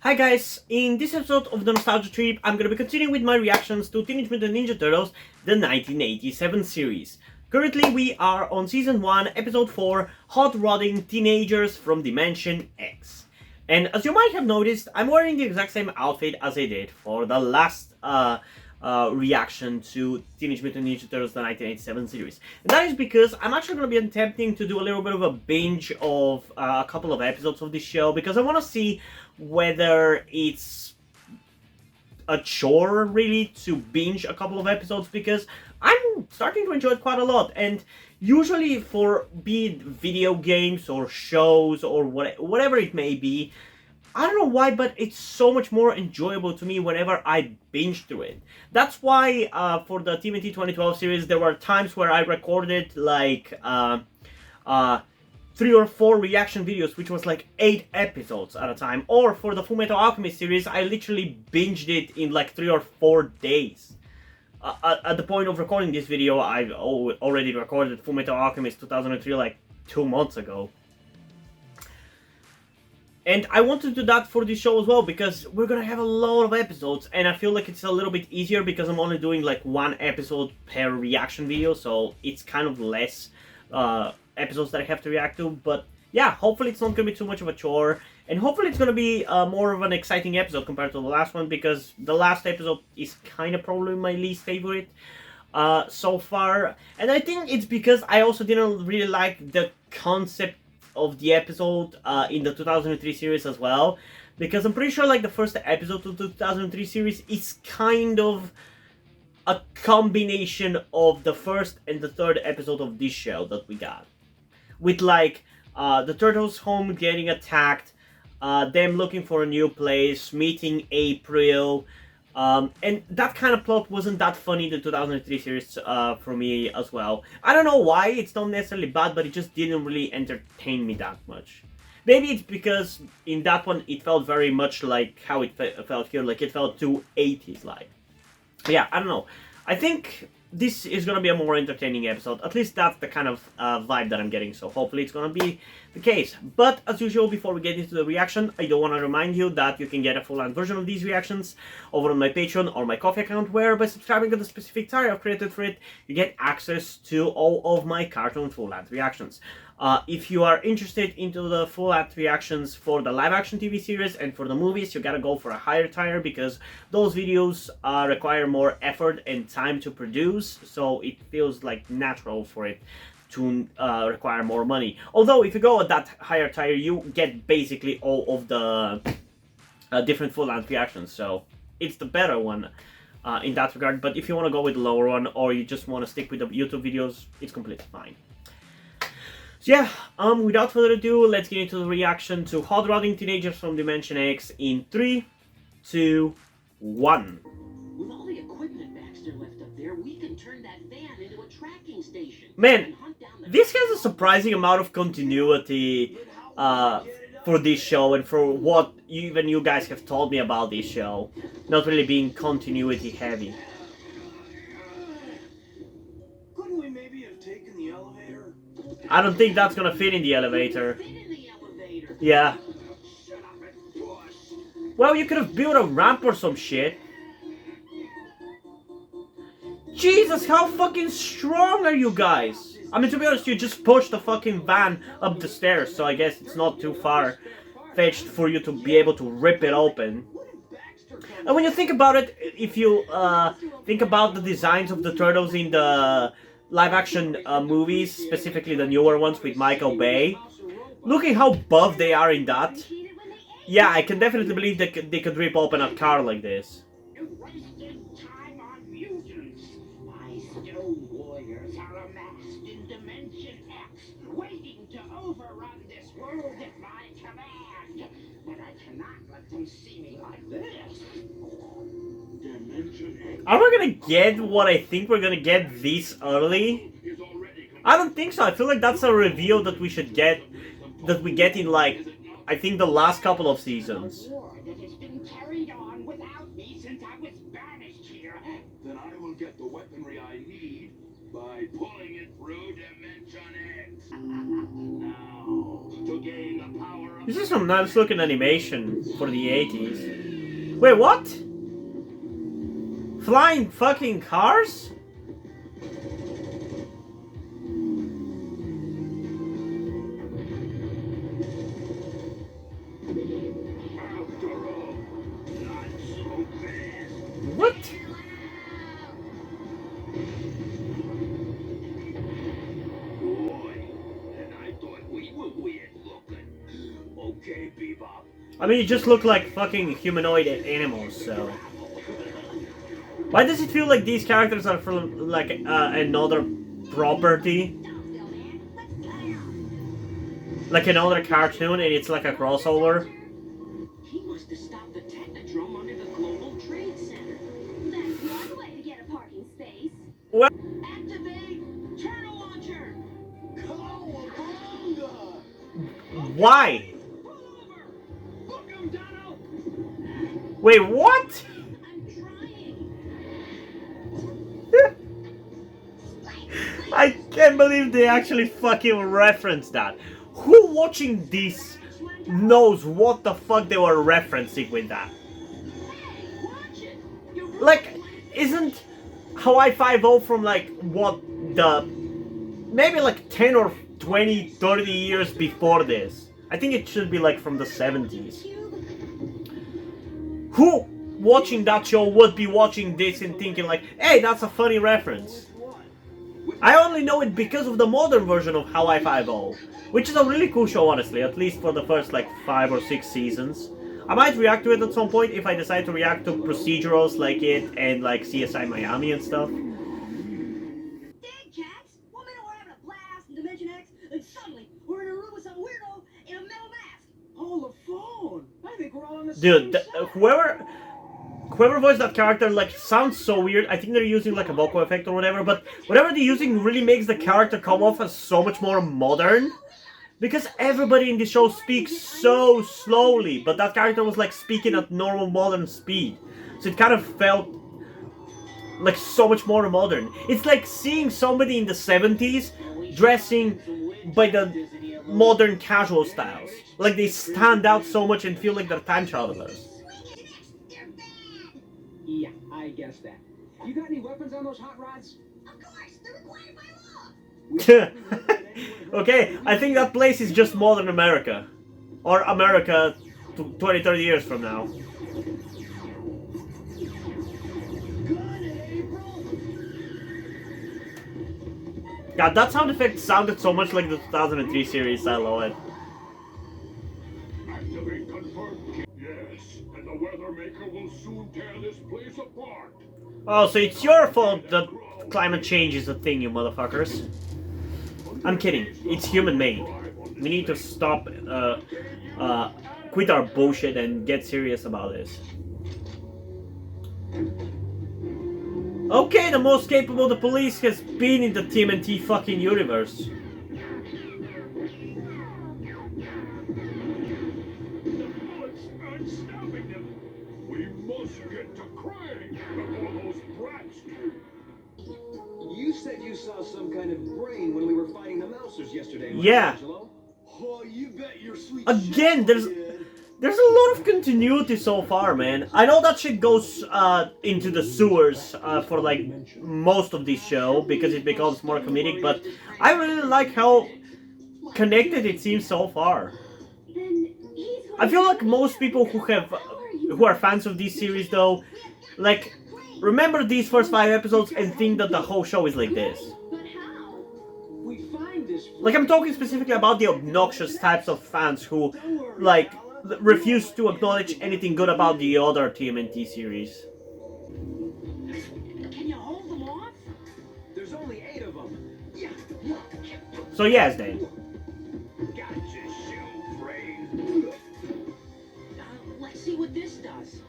Hi guys, in this episode of the Nostalgia Trip, I'm gonna be continuing with my reactions to Teenage Mutant Ninja Turtles, the 1987 series. Currently, we are on Season 1, Episode 4, Hot Rodding Teenagers from Dimension X. And as you might have noticed, I'm wearing the exact same outfit as I did for the last reaction to Teenage Mutant Ninja Turtles, the 1987 series. And that is because I'm actually going to be attempting to do a little bit of a binge of a couple of episodes of this show, because I want to see whether it's a chore really to binge a couple of episodes, because I'm starting to enjoy it quite a lot. And usually, for be it video games or shows or whatever it may be, I don't know why, but it's so much more enjoyable to me whenever I binge through it. That's why for the TMNT 2012 series, there were times where I recorded like uh, 3 or 4 reaction videos, which was like 8 episodes at a time. Or for the Fullmetal Alchemist series, I literally binged it in like 3 or 4 days. At the point of recording this video, I've already recorded Fullmetal Alchemist 2003 like 2 months ago. And I want to do that for this show as well, because we're gonna have a lot of episodes, and I feel like it's a little bit easier because I'm only doing like 1 episode per reaction video, so it's kind of less episodes that I have to react to. But yeah, hopefully it's not gonna be too much of a chore, and hopefully it's gonna be more of an exciting episode compared to the last one, because the last episode is kind of probably my least favorite so far. And I think it's because I also didn't really like the concept of the episode in the 2003 series as well, because I'm pretty sure like the first episode of the 2003 series is kind of a combination of the first and the third episode of this show that we got, with like the turtles' home getting attacked, them looking for a new place, meeting April. And that kind of plot wasn't that funny in the 2003 series for me as well. I don't know why, it's not necessarily bad, but it just didn't really entertain me that much. Maybe it's because in that one it felt very much like how it felt here, like it felt too 80s like. Yeah, I don't know. I think this is gonna be a more entertaining episode. At least that's the kind of vibe that I'm getting, so hopefully it's gonna be the case. But as usual, before we get into the reaction, I do want to remind you that you can get a full-length version of these reactions over on my Patreon or my Ko-fi account, where by subscribing to the specific tier I've created for it, you get access to all of my cartoon full-length reactions. If you are interested into the full-length reactions for the live-action TV series and for the movies, you gotta go for a higher tier, because those videos require more effort and time to produce, so it feels like natural for it to require more money. Although if you go at that higher tier, you get basically all of the different full-length reactions, so it's the better one in that regard. But if you want to go with the lower one, or you just want to stick with the YouTube videos, it's completely fine. So yeah, without further ado, let's get into the reaction to Hot Rodding Teenagers from Dimension X in 3, 2, 1. With all the equipment Baxter left up there, we can turn that van into a tracking station. Man, this has a surprising amount of continuity for this show, and for what even you guys have told me about this show. Not really being continuity heavy. Couldn't we maybe have taken the elevator? I don't think that's gonna fit in the elevator. Yeah. Well, you could have built a ramp or some shit. Jesus, how fucking strong are you guys? I mean, to be honest, you just pushed the fucking van up the stairs, so I guess it's not too far fetched for you to be able to rip it open. And when you think about it, if you think about the designs of the turtles in the live-action movies, specifically the newer ones with Michael Bay, looking how buff they are in that, yeah, I can definitely believe they could rip open a car like this. Warriors are amassed in Dimension X, waiting to overrun this world at my command. But I cannot let them see me like this. Dimension X. Are we gonna get what I think we're gonna get this early? I don't think so. I feel like that's a reveal that we should get, that we get in like, I think the last couple of seasons. That has been carried on without me since I was banished here. Then I will get the weaponry I need by pulling it through Dimension X. Now, to gain the power of This is some nice looking animation for the 80s. Wait, what? Flying fucking cars? What? Okay, Bebop. I mean, it just look like fucking humanoid animals, so... Why does it feel like these characters are from, like, another property? Like another cartoon, and it's like a crossover? He must have stopped the Technodrome under the Global Trade Center. That's one way to get a parking space. Well, Activate turtle launcher. Cowabunga! why? Pull over. Book him, Donald. Wait, what? I'm trying. I can't believe they actually fucking referenced that. Who watching this knows what the fuck they were referencing with that? Hey, watch it. You're Like, isn't Hawaii 5-0 from like, what, the... maybe like 10 or 20, 30 years before this? I think it should be like from the 70s. Who watching that show would be watching this and thinking like, hey, that's a funny reference? I only know it because of the modern version of Hawaii 5-0, which is a really cool show, honestly, at least for the first like 5 or 6 seasons. I might react to it at some point if I decide to react to procedurals like it and like CSI Miami and stuff. Dang cats! 1 minute we're having a blast in Dimension X, and suddenly we're in a room with some weirdo in a metal mask. Hold the phone. I think we're all on the Dude, same side. whoever voiced that character like sounds so weird. I think they're using like a vocal effect or whatever, but whatever they're using really makes the character come off as so much more modern. Because everybody in the show speaks so slowly, but that character was like speaking at normal modern speed. So it kind of felt like so much more modern. It's like seeing somebody in the 70s dressing by the modern casual styles. Like they stand out so much and feel like they're time travelers. They're bad. Yeah, I guess that. You got any weapons on those hot rods? Of course, they're required by law. Okay, I think that place is just modern America. Or America 20, 30 years from now. Good, April. God, that sound effect sounded so much like the 2003 series, I love it. Activate confirmed. Yes, and the weather maker will soon tear this place apart. Oh, so it's your fault that climate change is a thing, you motherfuckers. I'm kidding. It's human-made. We need to stop, quit our bullshit and get serious about this. Okay, the most capable of the police has been in the TMNT fucking universe. The bullets aren't stopping them. We must get to Krang before those brats do. You said you saw some kind of brain when we were fighting the Mousers yesterday, right, Yeah. Angelo? Oh, you bet your sweet Again, shit, there's kid. a lot of continuity so far, man. I know that shit goes into the sewers for like most of this show because it becomes more comedic, but I really like how connected it seems so far. Then he's going I feel to like most people who are fans of this series though, like remember these first 5 episodes and think that the whole show is like this. But how? We find this. Like I'm talking specifically about the obnoxious types of fans who like refuse to acknowledge anything good about the other TMNT series. Can you hold them off? There's only 8 of them. Yeah. So yes, then. Gotcha, shoe brain. Let's see what this does.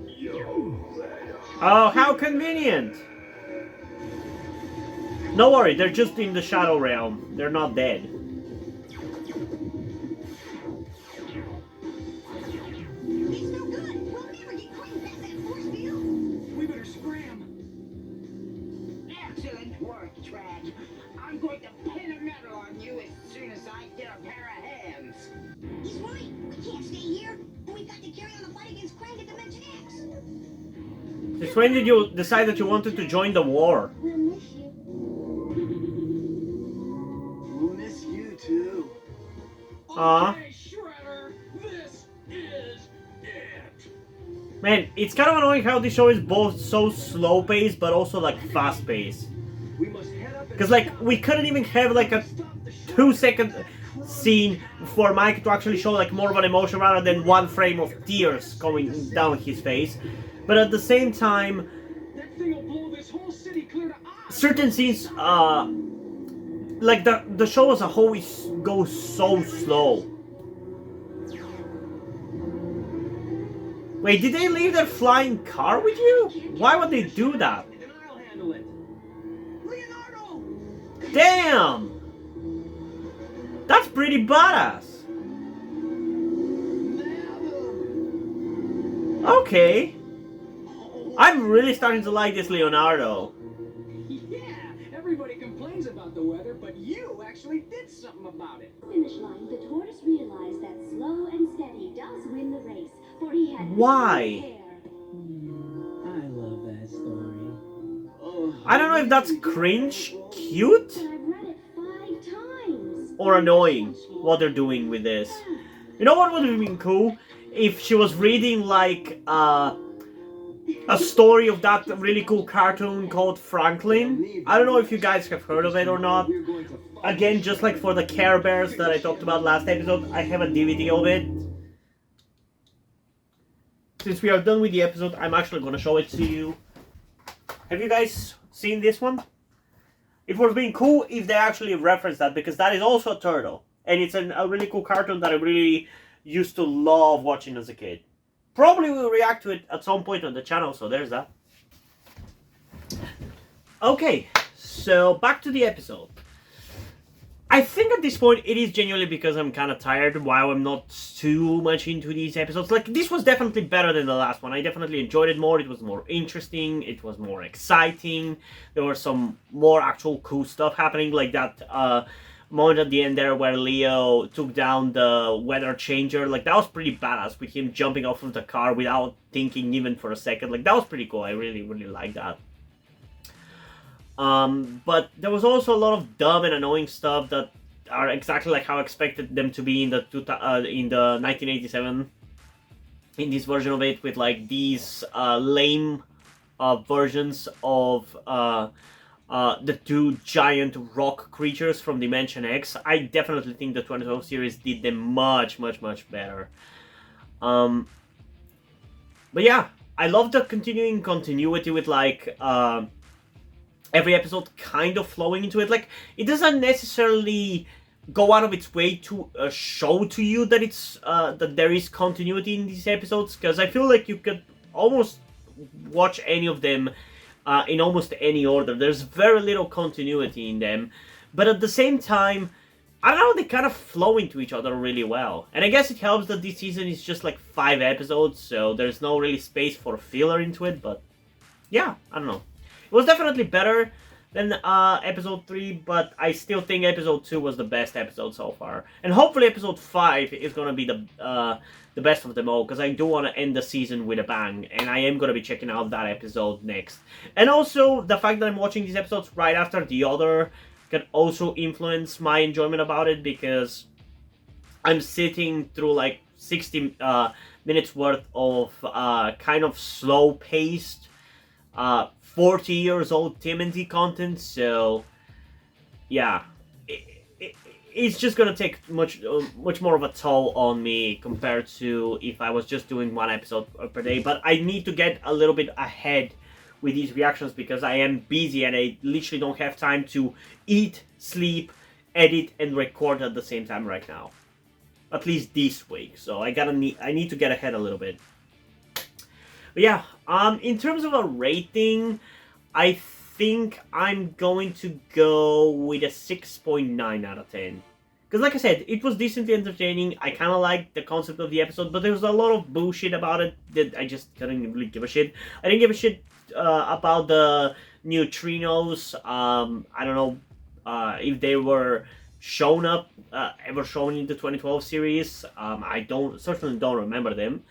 Yo, Oh, how convenient! No worry, they're just in the shadow realm. They're not dead. He's no good. We'll never get clean past that force field. We better scram. Excellent work, Trad. I'm going to pin a medal on you as soon as I get a pair of hands. carry on the fight against Krang at Dimension X. Since when did you decide that you wanted to join the war? We'll miss you. We'll miss you too. Okay, Shredder, this is it. Man, it's kind of annoying how this show is both so slow paced but also like fast paced. We must head up and Because like stop we couldn't even have like a stop the Shredder. 2-second scene for Mike to actually show like more of an emotion rather than one frame of tears going down his face. But at the same time, That thing will blow this whole city clear to ice. certain scenes, like the show as a whole goes so slow. Wait, did they leave their flying car with you? Why would they do that? Then I'll handle it. Leonardo! Damn! That's pretty badass. Okay. I'm really starting to like this Leonardo. Yeah, everybody complains about the weather, but you actually did something about it. Finish line, the tortoise realized that slow and steady does win the race, for he had Why? hair. I love that story. Oh, I don't know if that's cringe, cute, But I've read it 5 times. or annoying what they're doing with this. You know what would have been cool? If she was reading like a story of that really cool cartoon called Franklin. I don't know if you guys have heard of it or not. We're going to fight. Again, just like for the Care Bears that I talked about last episode, I have a DVD of it. Since we are done with the episode, I'm actually going to show it to you. Have you guys seen this one? It would have been cool if they actually referenced that, because that is also a turtle. And it's a really cool cartoon that I really used to love watching as a kid. Probably will react to it at some point on the channel, so there's that. Okay, so back to the episode. I think at this point it is genuinely because I'm kind of tired while I'm not too much into these episodes. Like, this was definitely better than the last one. I definitely enjoyed it more. It was more interesting. It was more exciting. There was some more actual cool stuff happening, like that moment at the end there where Leo took down the weather changer. Like, that was pretty badass with him jumping off of the car without thinking even for a second. Like, that was pretty cool. I really, really liked that. But there was also a lot of dumb and annoying stuff that are exactly like how I expected them to be in the 1987 in this version of it, with like these lame versions of the two giant rock creatures from Dimension X. I definitely think the 2012 series did them much, much, much better. But yeah, I love the continuity with like every episode kind of flowing into it. Like, it doesn't necessarily go out of its way to show to you that it's that there is continuity in these episodes, because I feel like you could almost watch any of them in almost any order. There's very little continuity in them, but at the same time, I don't know, they kind of flow into each other really well. And I guess it helps that this season is just like 5 episodes, so there's no really space for filler into it, but yeah, I don't know. It was definitely better than episode 3, but I still think episode 2 was the best episode so far. And hopefully episode 5 is going to be the best of them all, because I do want to end the season with a bang, and I am going to be checking out that episode next. And also, the fact that I'm watching these episodes right after the other can also influence my enjoyment about it, because I'm sitting through like 60 minutes worth of kind of slow-paced 40 years old TMNT content, so yeah, it's just gonna take much more of a toll on me compared to if I was just doing 1 episode per day. But I need to get a little bit ahead with these reactions, because I am busy and I literally don't have time to eat, sleep, edit, and record at the same time right now. At least this week, so I need to get ahead a little bit. But yeah, in terms of a rating, I think I'm going to go with a 6.9 out of 10. Because like I said, it was decently entertaining. I kind of liked the concept of the episode, but there was a lot of bullshit about it that I just couldn't really give a shit. I didn't give a shit about the neutrinos. I don't know if they were ever shown in the 2012 series. I certainly don't remember them.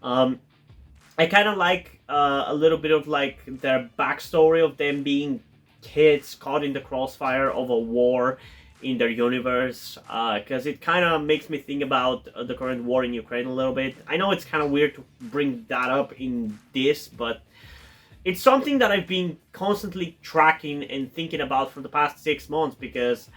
I kind of like a little bit of like their backstory of them being kids caught in the crossfire of a war in their universe, because it kind of makes me think about the current war in Ukraine a little bit. I know it's kind of weird to bring that up in this, but it's something that I've been constantly tracking and thinking about for the past 6 months, because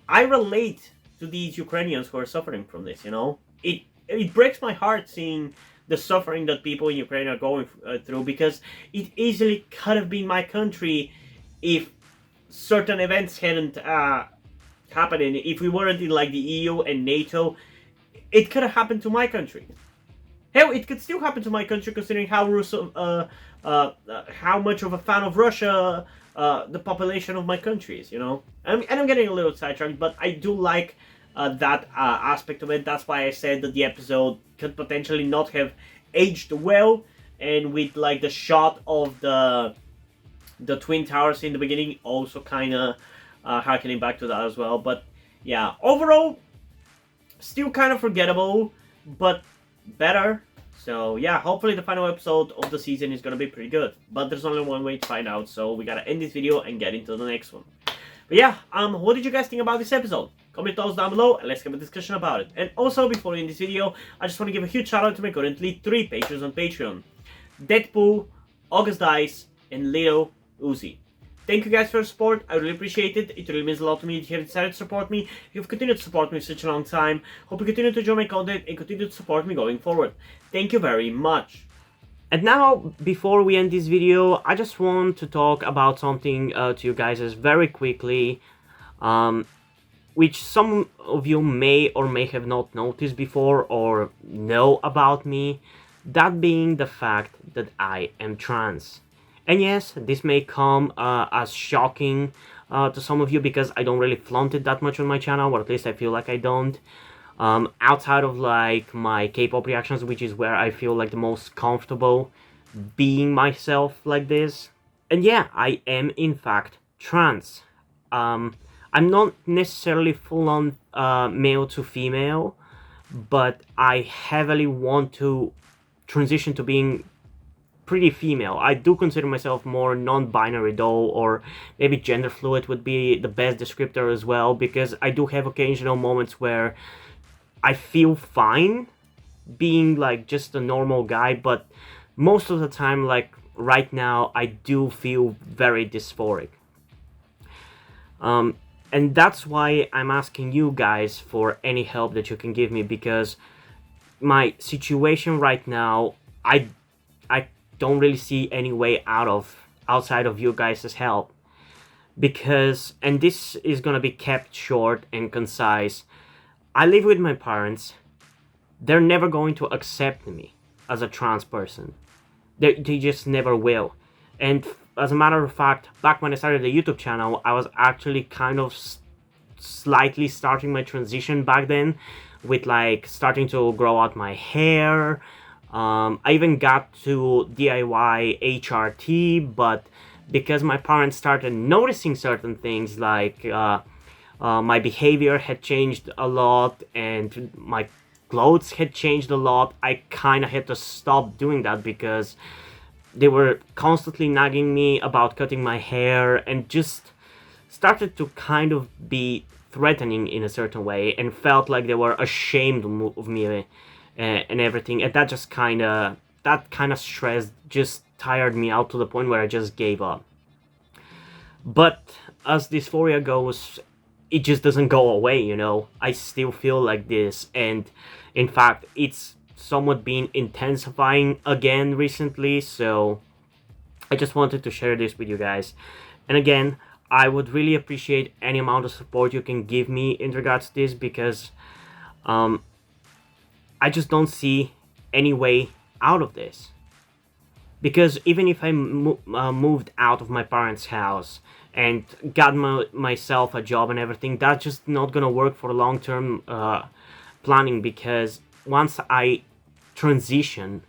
I relate to these Ukrainians who are suffering from this. You know, it breaks my heart seeing the suffering that people in Ukraine are going through, because it easily could have been my country if certain events hadn't happened. And if we weren't in like the EU and NATO, it could have happened to my country. Hell, it could still happen to my country, considering how much of a fan of Russia the population of my country is. You know, and I'm getting a little sidetracked, but I do like that aspect of it. That's why I said that the episode could potentially not have aged well, and with like the shot of the Twin Towers in the beginning also kind of harkening back to that as well. But yeah, overall, still kind of forgettable, but better. So yeah, hopefully the final episode of the season is gonna be pretty good. But there's only one way to find out, so we gotta end this video and get into the next one. But yeah, what did you guys think about this episode? Comment those down below and let's have a discussion about it. And also, before we end this video, I just want to give a huge shout out to my currently 3 patrons on Patreon: Deadpool, August Dice, and Leo Uzi. Thank you guys for your support. I really appreciate it. It really means a lot to me that you have decided to support me. You've continued to support me for such a long time. Hope you continue to enjoy my content and continue to support me going forward. Thank you very much. And now, before we end this video, I just want to talk about something to you guys very quickly, which some of you may or may have not noticed before or know about me. That being the fact that I am trans. And yes, this may come as shocking to some of you, because I don't really flaunt it that much on my channel, or at least I feel like I don't. Outside of like my K-pop reactions, which is where I feel like the most comfortable being myself like this. And yeah, I am in fact trans. I'm not necessarily full-on male to female, but I heavily want to transition to being pretty female. I do consider myself more non-binary though, or maybe gender fluid would be the best descriptor as well, because I do have occasional moments where I feel fine being like just a normal guy, but most of the time, like right now, I do feel very dysphoric. And that's why I'm asking you guys for any help that you can give me, because my situation right now, I don't really see any way outside of you guys' help. Because, and this is gonna be kept short and concise, I live with my parents. They're never going to accept me as a trans person. They just never will. And as a matter of fact, back when I started the YouTube channel, I was actually kind of slightly starting my transition back then, with like starting to grow out my hair. I even got to DIY HRT, but because my parents started noticing certain things, like my behavior had changed a lot and my clothes had changed a lot, I kind of had to stop doing that, because they were constantly nagging me about cutting my hair and just started to kind of be threatening in a certain way, and felt like they were ashamed of me and everything. And that just kind of stress just tired me out to the point where I just gave up. But as dysphoria goes, it just doesn't go away, you know. I still feel like this, and in fact it's somewhat been intensifying again recently, so I just wanted to share this with you guys. And again, I would really appreciate any amount of support you can give me in regards to this, because I just don't see any way out of this. Because even if I moved out of my parents' house and got myself a job and everything, that's just not gonna work for long-term planning, because once I transition,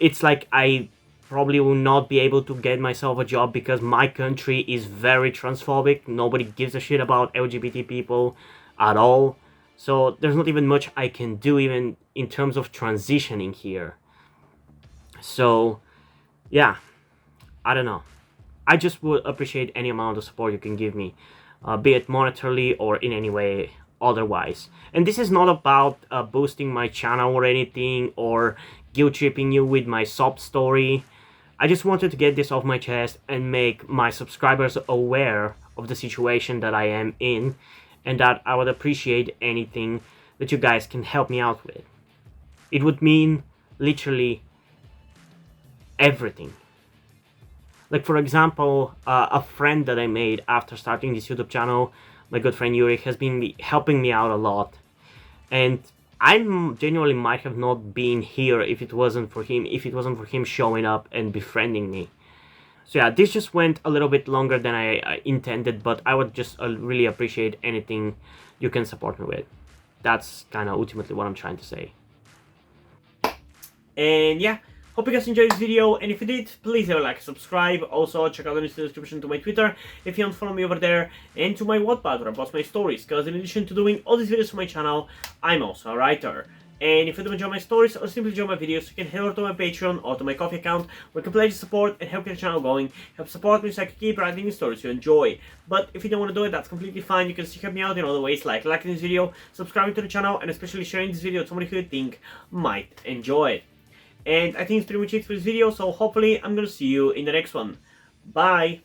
it's like I probably will not be able to get myself a job, because my country is very transphobic. Nobody gives a shit about LGBT people at all. So there's not even much I can do even in terms of transitioning here. So yeah, I don't know. I just would appreciate any amount of support you can give me, be it monetarily or in any way otherwise. And this is not about boosting my channel or anything, or guilt tripping you with my sob story. I just wanted to get this off my chest and make my subscribers aware of the situation that I am in, and that I would appreciate anything that you guys can help me out with. It would mean literally everything. Like, for example, a friend that I made after starting this YouTube channel, my good friend Yuri, has been helping me out a lot. And I genuinely might have not been here if it wasn't for him showing up and befriending me. So yeah, this just went a little bit longer than I intended, but I would just really appreciate anything you can support me with. That's kind of ultimately what I'm trying to say. And yeah, hope you guys enjoyed this video, and if you did, please leave a like, subscribe. Also, check out the link in the description to my Twitter if you don't follow me over there, and to my Wattpad where I post my stories, because in addition to doing all these videos for my channel, I'm also a writer. And if you don't enjoy my stories or simply enjoy my videos, you can head over to my Patreon or to my Coffee account, where you can pledge support and help get the channel going, help support me so I can keep writing the stories you enjoy. But if you don't want to do it, that's completely fine. You can still help me out in other ways, like liking this video, subscribing to the channel, and especially sharing this video with somebody who you think might enjoy it. And I think it's pretty much it for this video, so hopefully I'm gonna see you in the next one. Bye!